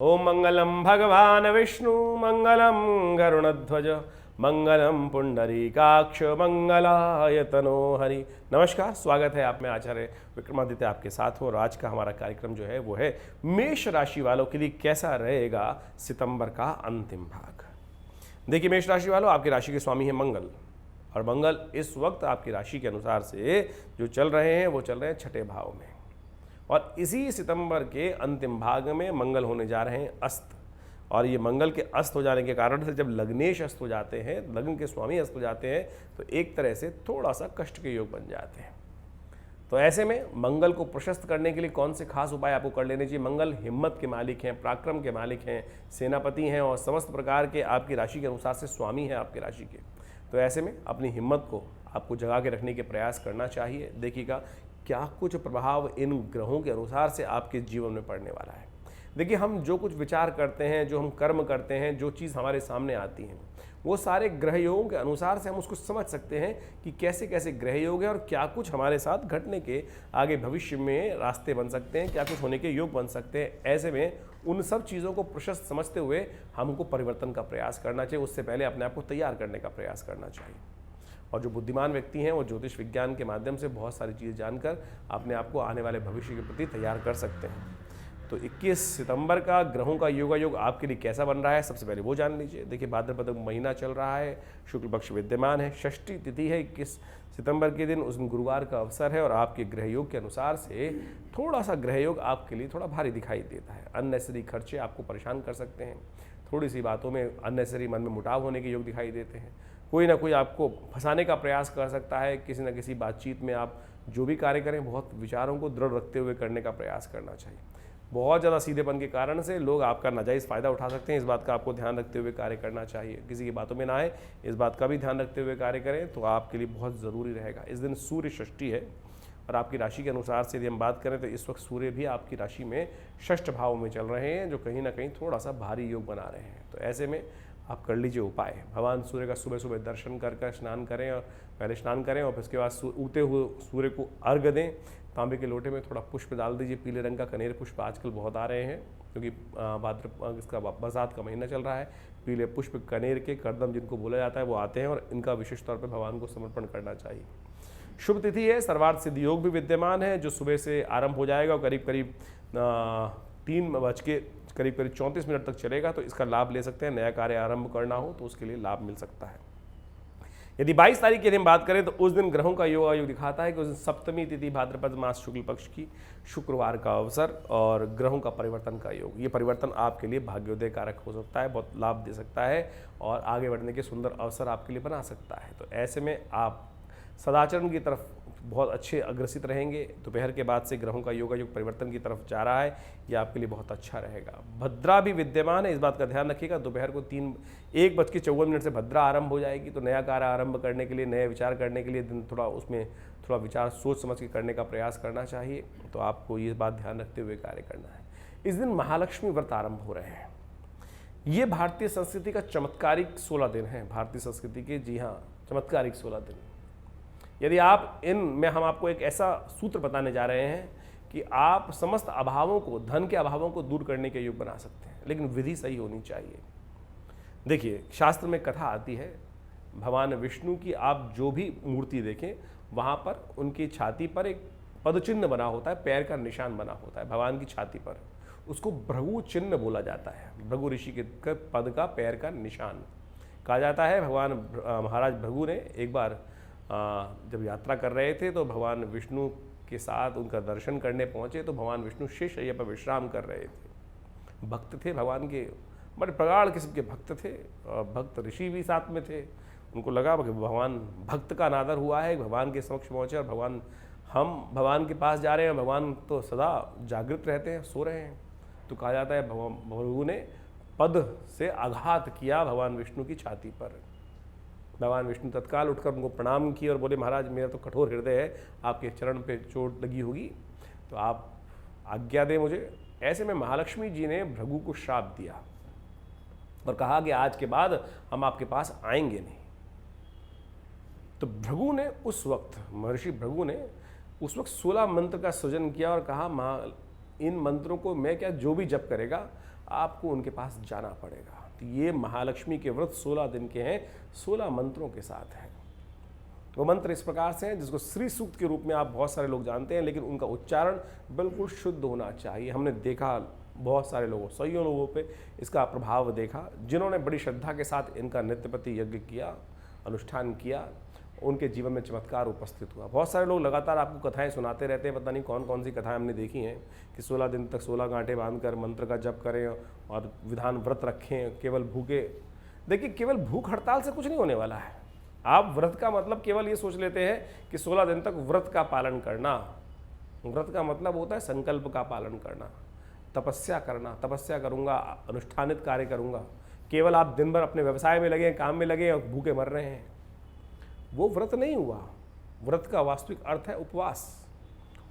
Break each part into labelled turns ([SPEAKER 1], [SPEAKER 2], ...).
[SPEAKER 1] ओम मंगलम भगवान विष्णु मंगलम गरुणध्वज मंगलम पुंडरीकाक्ष मंगलायतनो हरि। नमस्कार, स्वागत है आप में आचार्य विक्रमादित्य आपके साथ हूँ। और आज का हमारा कार्यक्रम जो है वो है मेष राशि वालों के लिए कैसा रहेगा सितंबर का अंतिम भाग। देखिए मेष राशि वालों, आपकी राशि के स्वामी है मंगल, और मंगल इस वक्त आपकी राशि के अनुसार से जो चल रहे हैं वो चल रहे हैं छठे भाव में, और इसी सितंबर के अंतिम भाग में मंगल होने जा रहे हैं अस्त। और ये मंगल के अस्त हो जाने के कारण से जब लग्नेश अस्त हो जाते हैं, लग्न के स्वामी अस्त हो जाते हैं, तो एक तरह से थोड़ा सा कष्ट के योग बन जाते हैं। तो ऐसे में मंगल को प्रशस्त करने के लिए कौन से खास उपाय आपको कर लेने चाहिए। मंगल हिम्मत के मालिक हैं, पराक्रम के मालिक हैं, सेनापति हैं, और समस्त प्रकार के आपकी राशि के अनुसार से स्वामी हैं आपकी राशि के। तो ऐसे में अपनी हिम्मत को आपको जगा के रखने के प्रयास करना चाहिए। देखिएगा क्या कुछ प्रभाव इन ग्रहों के अनुसार से आपके जीवन में पड़ने वाला है। देखिए हम जो कुछ विचार करते हैं, जो हम कर्म करते हैं, जो चीज़ हमारे सामने आती हैं, वो सारे ग्रह योगों के अनुसार से हम उसको समझ सकते हैं कि कैसे कैसे ग्रह योग हैं और क्या कुछ हमारे साथ घटने के आगे भविष्य में रास्ते बन सकते हैं, क्या कुछ होने के योग बन सकते हैं। ऐसे में उन सब चीज़ों को प्रशस्त समझते हुए हमको परिवर्तन का प्रयास करना चाहिए। उससे पहले अपने आप को तैयार करने का प्रयास करना चाहिए। और जो बुद्धिमान व्यक्ति हैं वो ज्योतिष विज्ञान के माध्यम से बहुत सारी चीज़ें जानकर अपने आप को आने वाले भविष्य के प्रति तैयार कर सकते हैं। तो 21 सितंबर का ग्रहों का योगायोग आपके लिए कैसा बन रहा है, सबसे पहले वो जान लीजिए। देखिए भाद्रपद महीना चल रहा है, शुक्ल पक्ष विद्यमान है, षष्ठी तिथि है 21 सितंबर के दिन, उस दिन गुरुवार का अवसर है। और आपके ग्रह योग के अनुसार से थोड़ा सा ग्रह योग आपके लिए थोड़ा भारी दिखाई देता है। अननेसेसरी खर्चे आपको परेशान कर सकते हैं, थोड़ी सी बातों में अननेसेसरी मन में मुटाव होने के योग दिखाई देते हैं। कोई ना कोई आपको फंसाने का प्रयास कर सकता है। किसी न किसी बातचीत में आप जो भी कार्य करें बहुत विचारों को दृढ़ रखते हुए करने का प्रयास करना चाहिए। बहुत ज़्यादा सीधेपन के कारण से लोग आपका नाजायज़ फ़ायदा उठा सकते हैं, इस बात का आपको ध्यान रखते हुए कार्य करना चाहिए। किसी की बातों में ना आए, इस बात का भी ध्यान रखते हुए कार्य करें तो आपके लिए बहुत ज़रूरी रहेगा। इस दिन सूर्य षष्ठी है, और आपकी राशि के अनुसार से यदि हम बात करें तो इस वक्त सूर्य भी आपकी राशि में षष्ठ भाव में चल रहे हैं, जो कहीं ना कहीं थोड़ा सा भारी योग बना रहे हैं। तो ऐसे में आप कर लीजिए उपाय। भगवान सूर्य का सुबह सुबह दर्शन कर स्नान करें, और पहले स्नान करें और फिर उसके बाद उगते हुए सूर्य को अर्घ्य दें। तांबे के लोटे में थोड़ा पुष्प डाल दीजिए, पीले रंग का कनेर पुष्प आजकल बहुत आ रहे हैं, क्योंकि इसका बरसात का महीना चल रहा है। पीले पुष्प कनेर के करदम जिनको बोला जाता है वो आते हैं, और इनका विशेष तौर पर भगवान को समर्पण करना चाहिए। शुभ तिथि है, सर्वार्थ सिद्धि योग भी विद्यमान है, जो सुबह से आरंभ हो जाएगा और करीब 3:34 तक चलेगा। तो इसका लाभ ले सकते हैं। नया कार्य आरंभ करना हो तो उसके लिए लाभ मिल सकता है। यदि 22 तारीख की हम बात करें तो उस दिन ग्रहों का योग दिखाता है कि उस दिन सप्तमी तिथि भाद्रपद मास शुक्ल पक्ष की, शुक्रवार का अवसर और ग्रहों का परिवर्तन का योग। ये परिवर्तन आपके लिए भाग्योदय कारक हो सकता है, बहुत लाभ दे सकता है और आगे बढ़ने के सुंदर अवसर आपके लिए बना सकता है। तो ऐसे में आप सदाचरण की तरफ बहुत अच्छे अग्रसित रहेंगे। दोपहर के बाद से ग्रहों का योगायोग परिवर्तन की तरफ जा रहा है, ये आपके लिए बहुत अच्छा रहेगा। भद्रा भी विद्यमान है, इस बात का ध्यान रखिएगा। दोपहर को 1:54 से भद्रा आरंभ हो जाएगी, तो नया कार्य आरंभ करने के लिए, नए विचार करने के लिए दिन थोड़ा विचार सोच समझ के करने का प्रयास करना चाहिए। तो आपको ये बात ध्यान रखते हुए कार्य करना है। इस दिन महालक्ष्मी व्रत आरंभ हो रहे हैं। ये भारतीय संस्कृति का चमत्कारिक 16 दिन है, भारतीय संस्कृति के, जी हाँ, चमत्कारिक 16 दिन। यदि आप इनमें हम आपको एक ऐसा सूत्र बताने जा रहे हैं कि आप समस्त अभावों को, धन के अभावों को दूर करने के योग बना सकते हैं, लेकिन विधि सही होनी चाहिए। देखिए शास्त्र में कथा आती है, भगवान विष्णु की आप जो भी मूर्ति देखें वहाँ पर उनकी छाती पर एक पद चिन्ह बना होता है, पैर का निशान बना होता है भगवान की छाती पर। उसको भृगु चिन्ह बोला जाता है। भृगु ऋषि के पद का, पैर का निशान कहा जाता है। भगवान महाराज भृगु ने एक बार जब यात्रा कर रहे थे तो भगवान विष्णु के साथ उनका दर्शन करने पहुँचे, तो भगवान विष्णु शेष शैया पर विश्राम कर रहे थे। भक्त थे भगवान के, बड़े प्रगाढ़ किस्म के भक्त थे, और भक्त ऋषि भी साथ में थे। उनको लगा कि भगवान भक्त का अनादर हुआ है, भगवान के समक्ष पहुँचे और हम भगवान के पास जा रहे हैं, भगवान तो सदा जागृत रहते हैं, सो रहे हैं। तो कहा जाता है भृगु ने पद से आघात किया भगवान विष्णु की छाती पर। भगवान विष्णु तत्काल उठकर उनको प्रणाम किए और बोले, महाराज मेरा तो कठोर हृदय है, आपके चरण पे चोट लगी होगी, तो आप आज्ञा दें मुझे। ऐसे में महालक्ष्मी जी ने भृगु को श्राप दिया और कहा कि आज के बाद हम आपके पास आएंगे नहीं। तो भृगु ने उस वक्त, महर्षि भृगु ने उस वक्त 16 मंत्र का सृजन किया और कहा, इन मंत्रों को मैं क्या, जो भी जप करेगा आपको उनके पास जाना पड़ेगा। तो ये महालक्ष्मी के व्रत 16 दिन के हैं, 16 मंत्रों के साथ हैं। वो मंत्र इस प्रकार से हैं जिसको श्री सूक्त के रूप में आप बहुत सारे लोग जानते हैं, लेकिन उनका उच्चारण बिल्कुल शुद्ध होना चाहिए। हमने देखा बहुत सारे लोगों, सैयों लोगों पे इसका प्रभाव देखा, जिन्होंने बड़ी श्रद्धा के साथ इनका नित्यपति यज्ञ किया, अनुष्ठान किया, उनके जीवन में चमत्कार उपस्थित हुआ। बहुत सारे लोग लगातार आपको कथाएं सुनाते रहते हैं, पता नहीं कौन कौन सी कथाएं हमने देखी हैं कि 16 दिन तक 16 गांठें बांधकर मंत्र का जप करें और विधान व्रत रखें, केवल भूखे। देखिए, केवल भूख हड़ताल से कुछ नहीं होने वाला है। आप व्रत का मतलब केवल ये सोच लेते हैं कि 16 दिन तक व्रत का पालन करना। व्रत का मतलब होता है संकल्प का पालन करना, तपस्या करना। तपस्या करूंगा, अनुष्ठानित कार्य करूंगा। केवल आप दिन भर अपने व्यवसाय में लगे, काम में लगे और भूखे मर रहे हैं, वो व्रत नहीं हुआ। व्रत का वास्तविक अर्थ है उपवास।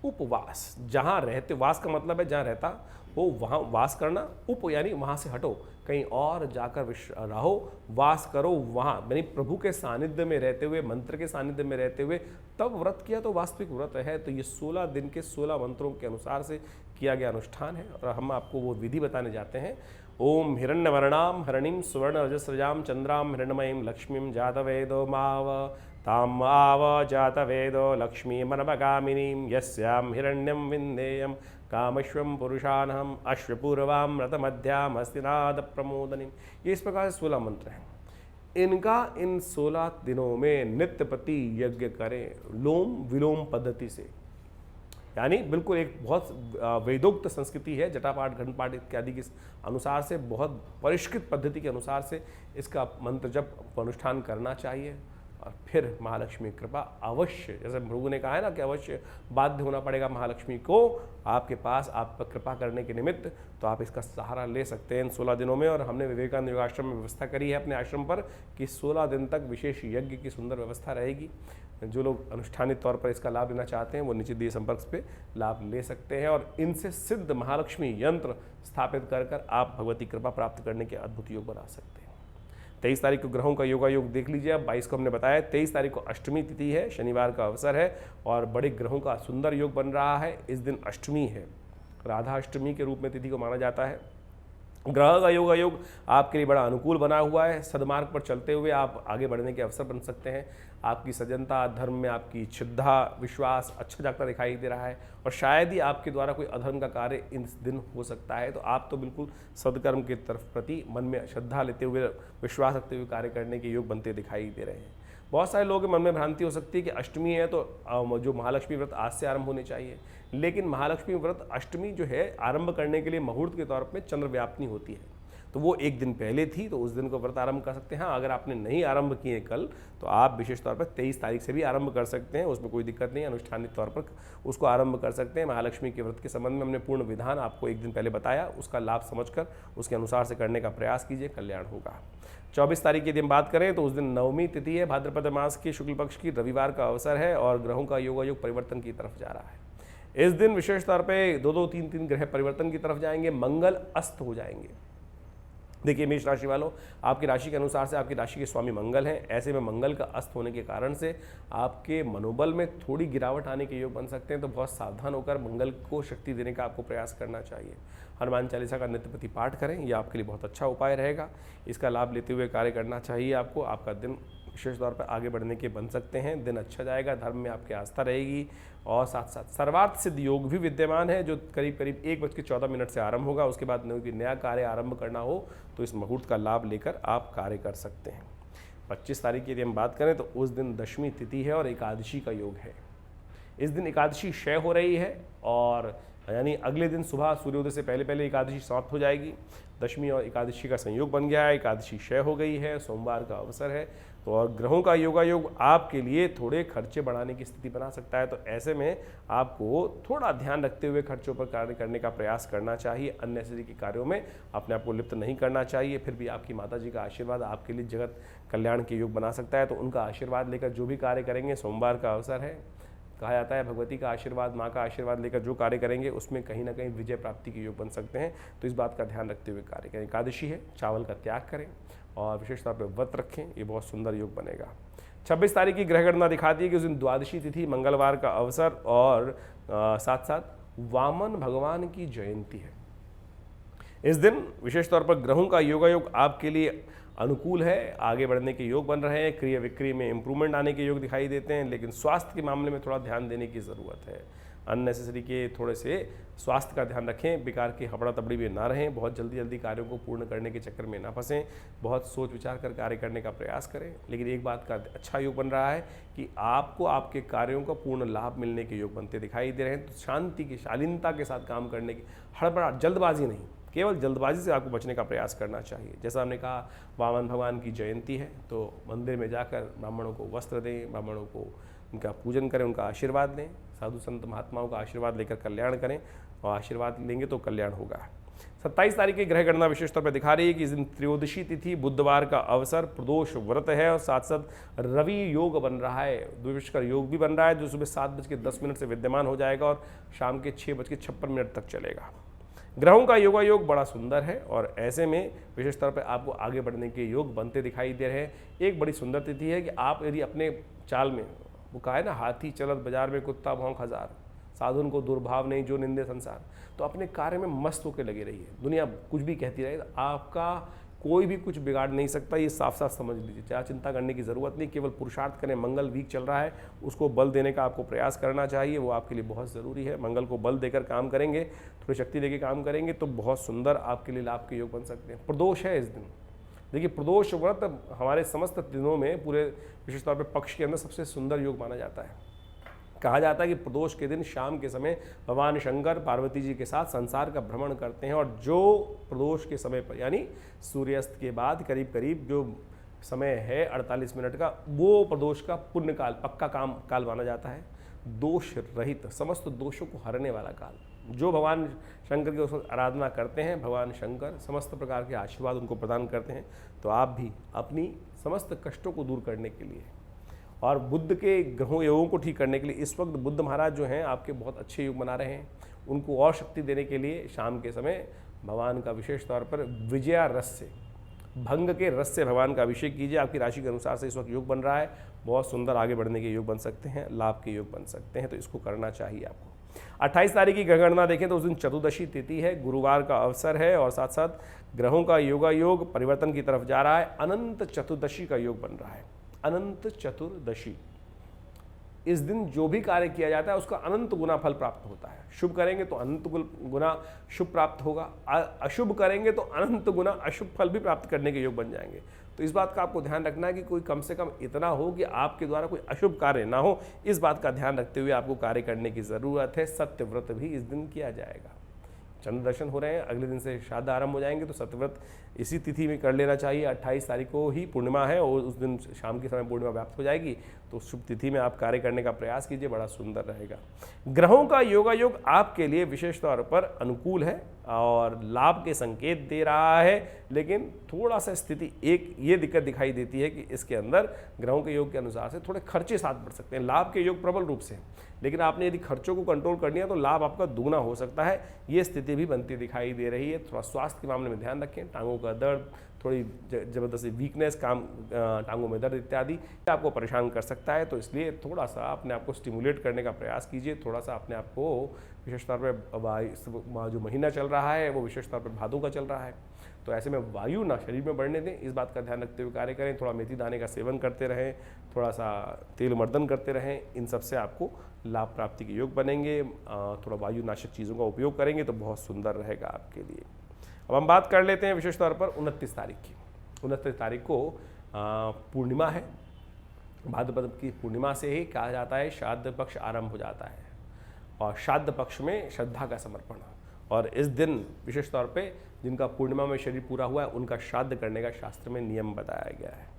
[SPEAKER 1] उपवास, जहाँ रहते, वास का मतलब है जहाँ रहता हो वहाँ वास करना। उप यानी वहाँ से हटो, कहीं और जाकर रहो, वास करो वहाँ, यानी प्रभु के सानिध्य में रहते हुए, मंत्र के सानिध्य में रहते हुए तब व्रत किया तो वास्तविक व्रत है। तो ये 16 दिन के 16 मंत्रों के अनुसार से किया गया अनुष्ठान है और हम आपको वो विधि बताने जाते हैं। ओम हिरण्यवर्णाम हरणिम सुवर्ण रजस्रजाम चंद्राम हिरण्यमयीं लक्ष्मीं जातवेदो माव ताम आव जातवेदो लक्ष्मी मनमगामिनीं यस्यां हिरण्यं विन्देयं कामश्वं पुरुषानहम अश्वपूर्वाम रतमध्याम हस्तिनाद प्रमोदनीम। ये इस प्रकार से 16 मंत्र हैं। इनका इन 16 दिनों में नित्यपति यज्ञ करें लोम विलोम पद्धति से, यानी बिल्कुल एक बहुत वेदोक्त संस्कृति है, जटापाठ घंटपाठ इत्यादि के अनुसार से, बहुत परिष्कृत पद्धति के अनुसार से इसका मंत्र जप अनुष्ठान करना चाहिए। और फिर महालक्ष्मी कृपा अवश्य, जैसे भृगु ने कहा है ना कि अवश्य बाध्य होना पड़ेगा महालक्ष्मी को आपके पास, आप पर कृपा करने के निमित्त, तो आप इसका सहारा ले सकते हैं इन 16 दिनों में। और हमने विवेकानंद योगाश्रम में व्यवस्था करी है अपने आश्रम पर कि 16 दिन तक विशेष यज्ञ की सुंदर व्यवस्था रहेगी। जो लोग अनुष्ठानित तौर पर इसका लाभ लेना चाहते हैं वो नीचे दिए संपर्क पे लाभ ले सकते हैं और इनसे सिद्ध महालक्ष्मी यंत्र स्थापित कर आप भगवती कृपा प्राप्त करने के अद्भुत योग बना सकते हैं। 23 तारीख को ग्रहों का योगा योग देख लीजिए। अब 22 को हमने बताया, 23 तारीख को अष्टमी तिथि है, शनिवार का अवसर है और बड़े ग्रहों का सुंदर योग बन रहा है। इस दिन अष्टमी है, राधा अष्टमी के रूप में तिथि को माना जाता है। ग्रह का योग आपके लिए बड़ा अनुकूल बना हुआ है। सदमार्ग पर चलते हुए आप आगे बढ़ने के अवसर बन सकते हैं। आपकी सजनता, धर्म में आपकी श्रद्धा, विश्वास अच्छा जागता दिखाई दे रहा है और शायद ही आपके द्वारा कोई अधर्म का कार्य इस दिन हो सकता है। तो आप तो बिल्कुल सदकर्म की तरफ प्रति मन में श्रद्धा लेते हुए, विश्वास रखते हुए कार्य करने के योग बनते दिखाई दे रहे हैं। बहुत सारे लोगों के मन में भ्रांति हो सकती है कि अष्टमी है तो जो महालक्ष्मी व्रत आज से आरंभ होने चाहिए, लेकिन महालक्ष्मी व्रत अष्टमी जो है आरंभ करने के लिए मुहूर्त के तौर पे चंद्र व्यापनी होती है, तो वो एक दिन पहले थी, तो उस दिन को व्रत आरंभ कर सकते हैं। हाँ, अगर आपने नहीं आरंभ किए कल, तो आप विशेष तौर पर 23 तारीख से भी आरंभ कर सकते हैं, उसमें कोई दिक्कत नहीं, अनुष्ठानित तौर पर उसको आरंभ कर सकते हैं। महालक्ष्मी के व्रत के संबंध में हमने पूर्ण विधान आपको एक दिन पहले बताया, उसका लाभ समझकर उसके अनुसार से करने का प्रयास कीजिए, कल्याण होगा। 24 तारीख की यदि हम बात करें तो उस दिन नवमी तिथि है, भाद्रपद मास की शुक्ल पक्ष की, रविवार का अवसर है और ग्रहों का योग परिवर्तन की तरफ जा रहा है। इस दिन विशेष तौर पे 2-2, 3-3 ग्रह परिवर्तन की तरफ जाएंगे, मंगल अस्त हो जाएंगे। देखिए मेष राशि वालों, आपकी राशि के अनुसार से आपकी राशि के स्वामी मंगल हैं, ऐसे में मंगल का अस्त होने के कारण से आपके मनोबल में थोड़ी गिरावट आने के योग बन सकते हैं, तो बहुत सावधान होकर मंगल को शक्ति देने का आपको प्रयास करना चाहिए। हनुमान चालीसा का नित्यप्रति पाठ करें, यह आपके लिए बहुत अच्छा उपाय रहेगा। इसका लाभ लेते हुए कार्य करना चाहिए आपको। आपका दिन विशेष तौर पर आगे बढ़ने के बन सकते हैं, दिन अच्छा जाएगा, धर्म में आपकी आस्था रहेगी और साथ साथ सर्वार्थ सिद्ध योग भी विद्यमान है, जो करीब 1:14 से आरंभ होगा। उसके बाद नया कार्य आरंभ करना हो तो इस मुहूर्त का लाभ लेकर आप कार्य कर सकते हैं। 25 तारीख की यदि हम बात करें तो उस दिन दशमी तिथि है और एकादशी का योग है। इस दिन एकादशी क्षय हो रही है और यानी अगले दिन सुबह सूर्योदय से पहले एकादशी समाप्त हो जाएगी। दशमी और एकादशी का संयोग बन गया है, एकादशी क्षय हो गई है, सोमवार का अवसर है, तो और ग्रहों का योग आपके लिए थोड़े खर्चे बढ़ाने की स्थिति बना सकता है। तो ऐसे में आपको थोड़ा ध्यान रखते हुए खर्चों पर कार्य करने का प्रयास करना चाहिए। अननेसेसरी के कार्यों में अपने आप को लिप्त नहीं करना चाहिए। फिर भी आपकी माता जी का आशीर्वाद आपके लिए जगत कल्याण के योग बना सकता है, तो उनका आशीर्वाद लेकर जो भी कार्य करेंगे, सोमवार का अवसर है, कहा जाता है भगवती का आशीर्वाद, माँ का आशीर्वाद लेकर जो कार्य करेंगे उसमें कहीं ना कहीं विजय प्राप्ति के योग बन सकते हैं। तो इस बात का ध्यान रखते हुए कार्य करें। एकादशी है, चावल का त्याग करें और विशेष तौर पर व्रत रखें, ये बहुत सुंदर योग बनेगा। 26 तारीख की ग्रह गणना दिखाती है कि उस दिन द्वादशी तिथि, मंगलवार का अवसर और साथ साथ वामन भगवान की जयंती है। इस दिन विशेष तौर पर ग्रहों का योगायोग आपके लिए अनुकूल है, आगे बढ़ने के योग बन रहे हैं, क्रिया विक्रिय में इंप्रूवमेंट आने के योग दिखाई देते हैं, लेकिन स्वास्थ्य के मामले में थोड़ा ध्यान देने की ज़रूरत है। अननेसेसरी के थोड़े से स्वास्थ्य का ध्यान रखें, बेकार की हबड़ा तबड़ी में ना रहें, बहुत जल्दी जल्दी कार्यों को पूर्ण करने के चक्कर में ना फंसें, बहुत सोच विचार कर कार्य करने का प्रयास करें। लेकिन एक बात का अच्छा योग बन रहा है कि आपको आपके कार्यों का पूर्ण लाभ मिलने के योग बनते दिखाई दे रहे हैं। तो शांति की, शालीनता के साथ काम करने की, हड़बड़ा जल्दबाजी नहीं, केवल जल्दबाजी से आपको बचने का प्रयास करना चाहिए। जैसा हमने कहा, वामन भगवान की जयंती है, तो मंदिर में जाकर ब्राह्मणों को वस्त्र दें, ब्राह्मणों को उनका पूजन करें, उनका आशीर्वाद लें, साधु संत महात्माओं का आशीर्वाद लेकर कल्याण करें, और आशीर्वाद लेंगे तो कल्याण होगा। 27 तारीख की ग्रह गणना विशेष तौर पर दिखा रही है कि इस दिन त्रयोदशी तिथि, बुधवार का अवसर, प्रदोष व्रत है, और साथ साथ रवि योग बन रहा है, द्विविष्कर योग भी बन रहा है, जो सुबह 7:10 से विद्यमान हो जाएगा और शाम के 6:56 तक चलेगा। ग्रहों का योगायोग बड़ा सुंदर है, और ऐसे में विशेष तौर पर आपको आगे बढ़ने के योग बनते दिखाई दे रहे हैं। एक बड़ी सुंदर तिथि है कि आप यदि अपने चाल में, वो कहा है ना, हाथी चलत बाजार में कुत्ता भौंक हजार, साधुन को दुर्भाव नहीं जो निंदे संसार, तो अपने कार्य में मस्त होकर लगे रहिए। दुनिया कुछ भी कहती रहे, आपका कोई भी कुछ बिगाड़ नहीं सकता, ये साफ साफ समझ लीजिए। क्या चिंता करने की ज़रूरत नहीं, केवल पुरुषार्थ करें। मंगल वीक चल रहा है, उसको बल देने का आपको प्रयास करना चाहिए, वो आपके लिए बहुत ज़रूरी है। मंगल को बल देकर काम करेंगे, थोड़ी शक्ति देकर काम करेंगे, तो बहुत सुंदर आपके लिए लाभ के योग बन सकते हैं। प्रदोष है इस दिन, देखिए प्रदोष व्रत हमारे समस्त दिनों में पूरे विशेष तौर पर पक्ष के अंदर सबसे सुंदर योग माना जाता है। कहा जाता है कि प्रदोष के दिन शाम के समय भगवान शंकर पार्वती जी के साथ संसार का भ्रमण करते हैं, और जो प्रदोष के समय पर, यानी सूर्यास्त के बाद करीब करीब जो समय है 48 मिनट का, वो प्रदोष का पुण्य काल, पक्का काम काल माना जाता है। दोष रहित, समस्त दोषों को हरने वाला काल। जो भगवान शंकर की उस आराधना करते हैं, भगवान शंकर समस्त प्रकार के आशीर्वाद उनको प्रदान करते हैं। तो आप भी अपनी समस्त कष्टों को दूर करने के लिए और बुद्ध के ग्रहों योगों को ठीक करने के लिए इस वक्त बुद्ध महाराज जो हैं आपके बहुत अच्छे योग बना रहे हैं। उनको और शक्ति देने के लिए शाम के समय भगवान का विशेष तौर पर विजया रस से, भंग के रस से भगवान का अभिषेक कीजिए। आपकी राशि के अनुसार से इस वक्त योग बन रहा है, बहुत सुंदर आगे बढ़ने के योग बन सकते हैं, लाभ के योग बन सकते हैं, तो इसको करना चाहिए आपको। 28 तारीख की ग्रह गणना देखें तो उस दिन चतुर्दशी तिथि है, गुरुवार का अवसर है, और साथ साथ ग्रहों का योग परिवर्तन की तरफ जा रहा है। अनंत चतुर्दशी का योग बन रहा है, अनंत चतुर्दशी। इस दिन जो भी कार्य किया जाता है उसका अनंत गुना फल प्राप्त होता है। शुभ करेंगे तो अनंत गुना शुभ प्राप्त होगा, अशुभ करेंगे तो अनंत गुना अशुभ फल भी प्राप्त करने के योग बन जाएंगे। तो इस बात का आपको ध्यान रखना है कि कोई कम से कम इतना हो कि आपके द्वारा कोई अशुभ कार्य ना हो। इस बात का ध्यान रखते हुए आपको कार्य करने की ज़रूरत है। सत्यव्रत भी इस दिन किया जाएगा। चंद्र दर्शन हो रहे हैं, अगले दिन से श्राद्ध आरंभ हो जाएंगे, तो सत्यव्रत इसी तिथि में कर लेना चाहिए। 28 तारीख को ही पूर्णिमा है, और उस दिन शाम के समय पूर्णिमा व्याप्त हो जाएगी, तो शुभ तिथि में आप कार्य करने का प्रयास कीजिए, बड़ा सुंदर रहेगा। ग्रहों का योगायोग आपके लिए विशेष तौर पर अनुकूल है और लाभ के संकेत दे रहा है, लेकिन थोड़ा सा स्थिति एक ये दिक्कत दिखाई देती है कि इसके अंदर ग्रहों के योग के अनुसार से थोड़े खर्चे साथ बढ़ सकते हैं। लाभ के योग प्रबल रूप से, लेकिन आपने यदि खर्चों को कंट्रोल कर लिया तो लाभ आपका दुगना हो सकता है। ये स्थिति भी बनती दिखाई दे रही है। थोड़ा स्वास्थ्य के मामले में ध्यान रखें, टांगों का दर्द, थोड़ी ज़बरदस्ती वीकनेस, टांगों में दर्द इत्यादि आपको परेशान कर सकता है। तो इसलिए थोड़ा सा अपने आप को स्टिमुलेट करने का प्रयास कीजिए। थोड़ा सा अपने आप को विशेष तौर पर जो महीना चल रहा है वो विशेष तौर पर भादों का चल रहा है, तो ऐसे में वायु ना शरीर में बढ़ने दें, इस बात का ध्यान रखते हुए कार्य करें। थोड़ा मेथी दाने का सेवन करते रहें, थोड़ा सा तेल मर्दन करते रहें, इन सब से आपको लाभ प्राप्ति के योग बनेंगे। थोड़ा वायुनाशक चीज़ों का उपयोग करेंगे तो बहुत सुंदर रहेगा आपके लिए। अब हम बात कर लेते हैं विशेष तौर पर 29 तारीख की। 29 तारीख को पूर्णिमा है, भाद्रपद की पूर्णिमा से ही कहा जाता है श्राद्ध पक्ष आरंभ हो जाता है, और श्राद्ध पक्ष में श्रद्धा का समर्पण। और इस दिन विशेष तौर पे जिनका पूर्णिमा में शरीर पूरा हुआ है उनका श्राद्ध करने का शास्त्र में नियम बताया गया है।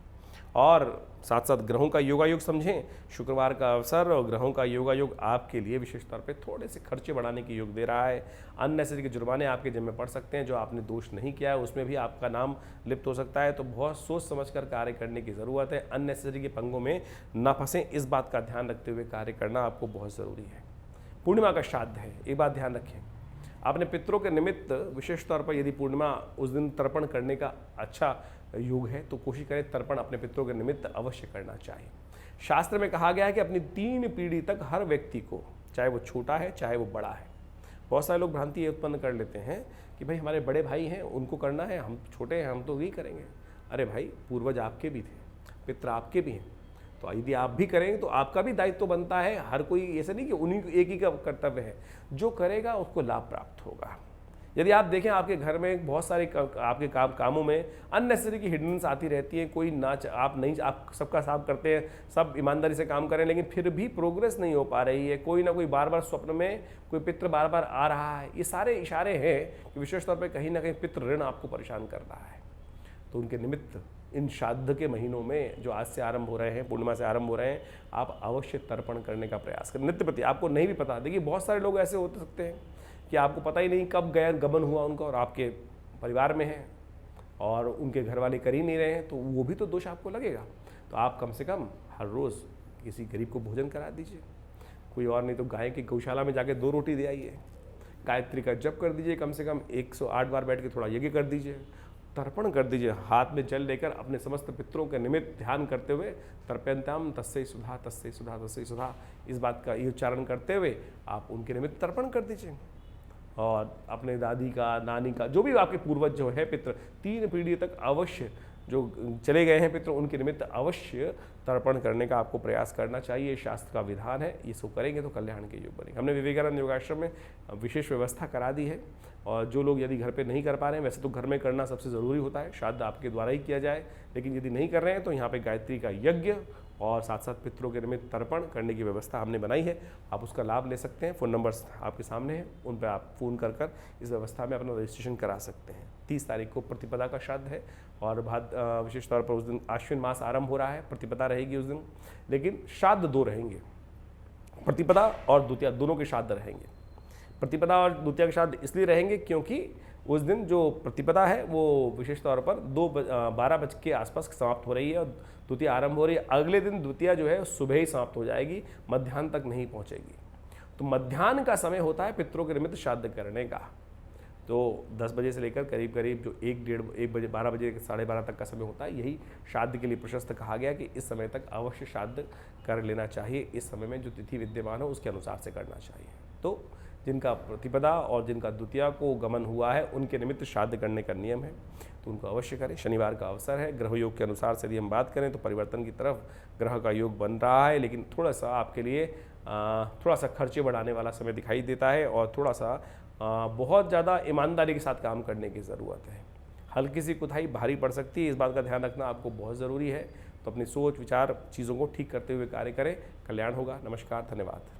[SPEAKER 1] और साथ साथ ग्रहों का योगायोग समझें, शुक्रवार का अवसर और ग्रहों का योगायोग आपके लिए विशेष तौर पे थोड़े से खर्चे बढ़ाने की योग दे रहा है। अननेसेसरी के जुर्माने आपके जिम्मे पड़ सकते हैं, जो आपने दोष नहीं किया है उसमें भी आपका नाम लिप्त हो सकता है। तो बहुत सोच समझ कर कार्य करने की ज़रूरत है। अननेसेसरी के पंगों में ना फंसें, इस बात का ध्यान रखते हुए कार्य करना आपको बहुत ज़रूरी है। पूर्णिमा का श्राद्ध है, एक बात ध्यान रखें, अपने पितरों के निमित्त विशेष तौर पर यदि पूर्णिमा उस दिन तर्पण करने का अच्छा योग है तो कोशिश करें तर्पण अपने पितरों के निमित्त अवश्य करना चाहिए। शास्त्र में कहा गया है कि अपनी 3 पीढ़ी तक हर व्यक्ति को, चाहे वो छोटा है चाहे वो बड़ा है, बहुत सारे लोग भ्रांति ये उत्पन्न कर लेते हैं कि भाई हमारे बड़े भाई हैं, उनको करना है, हम छोटे हैं, हम तो यही करेंगे। अरे भाई, पूर्वज आपके भी थे, पितृ आपके भी हैं, तो यदि आप भी करेंगे तो आपका भी दायित्व बनता है। हर कोई ऐसा नहीं कि उन्हीं एक ही का कर्तव्य है, जो करेगा उसको लाभ प्राप्त होगा। यदि आप देखें आपके घर में बहुत सारे आपके कामों में अननेसेसरी की हिडन्स आती रहती है, कोई आप सबका साफ करते हैं, सब ईमानदारी से काम करें, लेकिन फिर भी प्रोग्रेस नहीं हो पा रही है, कोई ना कोई बार बार स्वप्न में कोई पितृ बार बार आ रहा है, ये सारे इशारे हैं कि विशेष तौर पर कहीं ना कहीं पितृ ऋण आपको परेशान कर रहा है। तो उनके निमित्त इन श्राद्ध के महीनों में जो आज से आरंभ हो रहे हैं, पूर्णिमा से आरंभ हो रहे हैं, आप अवश्य तर्पण करने का प्रयास करें। नित्य प्रति आपको नहीं भी पता, देखिए बहुत सारे लोग ऐसे हो सकते हैं कि आपको पता ही नहीं कब गमन हुआ उनका, और आपके परिवार में है और उनके घर वाले कर ही नहीं रहे हैं, तो वो भी तो दोष आपको लगेगा। तो आप कम से कम हर रोज़ किसी गरीब को भोजन करा दीजिए, कोई और नहीं तो गाय की गौशाला में जाके 2 रोटी दे आइए, गायत्री का जप कर दीजिए, कम से कम 108 बार बैठ के थोड़ा यज्ञ कर दीजिए, तर्पण कर दीजिए, हाथ में जल लेकर अपने समस्त पितरों के निमित्त ध्यान करते हुए तर्पयन्ताम तस्यै सुधा तस्यै सुधा तस्यै सुधा, इस बात का ये उच्चारण करते हुए आप उनके निमित्त तर्पण कर दीजिए। और अपने दादी का, नानी का, जो भी आपके पूर्वज जो है पितृ, 3 पीढ़ी तक अवश्य जो चले गए हैं पितृ, उनके निमित्त अवश्य तर्पण करने का आपको प्रयास करना चाहिए। शास्त्र का विधान है, इसको करेंगे तो कल्याण के योग बनेंगे। हमने विवेकानंद योगाश्रम में विशेष व्यवस्था करा दी है, और जो लोग यदि घर पे नहीं कर पा रहे हैं, वैसे तो घर में करना सबसे ज़रूरी होता है, श्राद्ध आपके द्वारा ही किया जाए, लेकिन यदि नहीं कर रहे हैं तो यहाँ पे गायत्री का यज्ञ और साथ साथ पितरों के निमित्त तर्पण करने की व्यवस्था हमने बनाई है। आप उसका लाभ ले सकते हैं, फ़ोन नंबर्स आपके सामने हैं, उन पर आप फ़ोन कर इस व्यवस्था में अपना रजिस्ट्रेशन करा सकते हैं। 30 तारीख को प्रतिपदा का श्राद्ध है, और विशेष तौर पर उस दिन आश्विन मास आरंभ हो रहा है, प्रतिपदा रहेगी उस दिन, लेकिन श्राद्ध 2 रहेंगे, प्रतिपदा और द्वितीया दोनों के श्राद्ध रहेंगे। प्रतिपदा और द्वितीया के श्राद्ध इसलिए रहेंगे क्योंकि उस दिन जो प्रतिपदा है वो विशेष तौर पर 12 बज के आसपास समाप्त हो रही है, और द्वितीया आरंभ हो रही है। अगले दिन द्वितीया जो है सुबह ही समाप्त हो जाएगी, मध्याह्न तक नहीं पहुंचेगी। तो मध्याह्न का समय होता है पितरों के निमित्त श्राद्ध करने का। तो 10 बजे से लेकर करीब करीब जो 1 बजे 12 बजे 12:30 तक का समय होता है, यही श्राद्ध के लिए प्रशस्त कहा गया कि इस समय तक अवश्य श्राद्ध कर लेना चाहिए। इस समय में जो तिथि विद्यमान हो उसके अनुसार से करना चाहिए। तो जिनका प्रतिपदा और जिनका द्वितीया को गमन हुआ है, उनके निमित्त श्राद्ध करने का नियम है, तो उनको अवश्य करें। शनिवार का अवसर है, ग्रह योग के अनुसार से यदि हम बात करें तो परिवर्तन की तरफ ग्रह का योग बन रहा है, लेकिन थोड़ा सा आपके लिए थोड़ा सा खर्चे बढ़ाने वाला समय दिखाई देता है, और थोड़ा सा बहुत ज़्यादा ईमानदारी के साथ काम करने की ज़रूरत है। हल्की सी कुताही भारी पड़ सकती है, इस बात का ध्यान रखना आपको बहुत ज़रूरी है। तो अपनी सोच विचार चीज़ों को ठीक करते हुए कार्य करें, कल्याण होगा। नमस्कार, धन्यवाद।